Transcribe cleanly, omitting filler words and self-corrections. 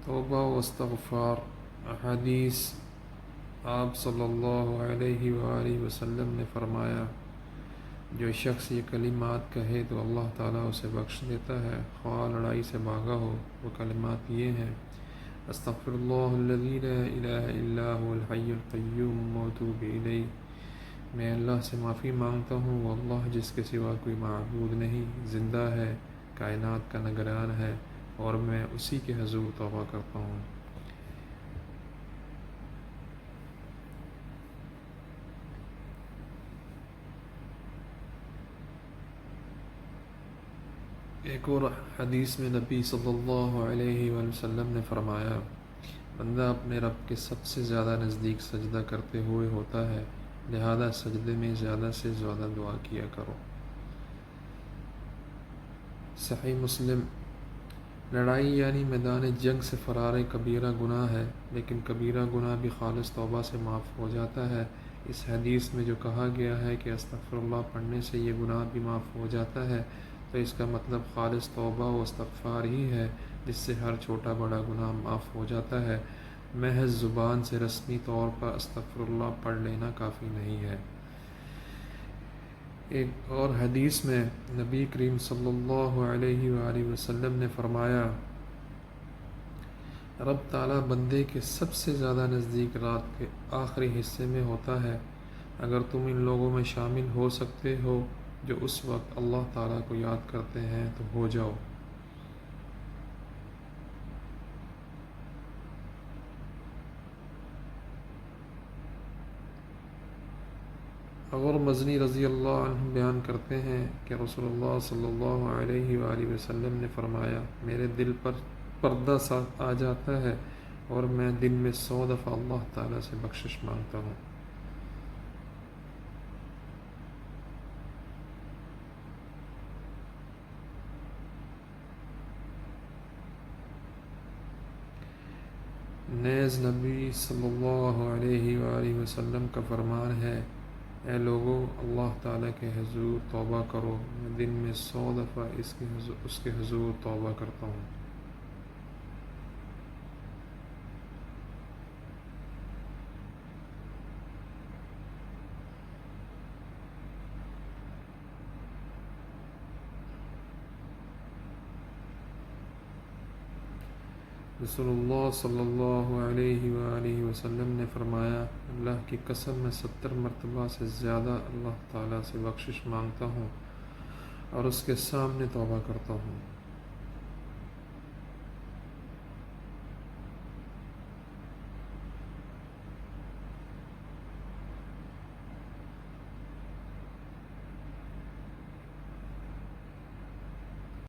توبہ و استغفار حدیث آپ صلی اللہ علیہ وآلہ وسلم نے فرمایا، جو شخص یہ کلمات کہے تو اللہ تعالیٰ اسے بخش دیتا ہے، خواہ لڑائی سے بھاگا ہو۔ وہ کلمات یہ ہیں: استغفر اللہ الذی لا الہ الا هو الحی القیوم واتوب الیہ، میں اللہ سے معافی مانگتا ہوں، وہ اللہ جس کے سوا کوئی معبود نہیں، زندہ ہے، کائنات کا نگران ہے، اور میں اسی کے حضور توبہ کرتا ہوں۔ ایک اور حدیث میں نبی صلی اللہ علیہ وآلہ وسلم نے فرمایا، بندہ اپنے رب کے سب سے زیادہ نزدیک سجدہ کرتے ہوئے ہوتا ہے، لہذا سجدے میں زیادہ سے زیادہ دعا کیا کرو۔ صحیح مسلم۔ لڑائی یعنی میدان جنگ سے فرار کبیرہ گناہ ہے، لیکن کبیرہ گناہ بھی خالص توبہ سے معاف ہو جاتا ہے۔ اس حدیث میں جو کہا گیا ہے کہ استغفر اللہ پڑھنے سے یہ گناہ بھی معاف ہو جاتا ہے، تو اس کا مطلب خالص توبہ و استغفار ہی ہے، جس سے ہر چھوٹا بڑا گناہ معاف ہو جاتا ہے۔ محض زبان سے رسمی طور پر استغفر اللہ پڑھ لینا کافی نہیں ہے۔ ایک اور حدیث میں نبی کریم صلی اللہ علیہ وآلہ وسلم نے فرمایا، رب تعالیٰ بندے کے سب سے زیادہ نزدیک رات کے آخری حصے میں ہوتا ہے۔ اگر تم ان لوگوں میں شامل ہو سکتے ہو جو اس وقت اللہ تعالیٰ کو یاد کرتے ہیں تو ہو جاؤ۔ اور مزنی رضی اللہ عنہ بیان کرتے ہیں کہ رسول اللہ صلی اللہ علیہ وآلہ وسلم نے فرمایا، میرے دل پر پردہ سا آ جاتا ہے اور میں دن میں 100 دفعہ اللہ تعالیٰ سے بخشش مانگتا ہوں۔ نیز نبی صلی اللہ علیہ وآلہ وسلم کا فرمان ہے، اے لوگو، اللہ تعالیٰ کے حضور توبہ کرو، میں دن میں 100 دفعہ اس کے حضور توبہ کرتا ہوں۔ رسول اللہ صلی اللہ علیہ وآلہ وسلم نے فرمایا، اللہ کی قسم میں 70 مرتبہ سے زیادہ اللہ تعالیٰ سے بخشش مانگتا ہوں اور اس کے سامنے توبہ کرتا ہوں۔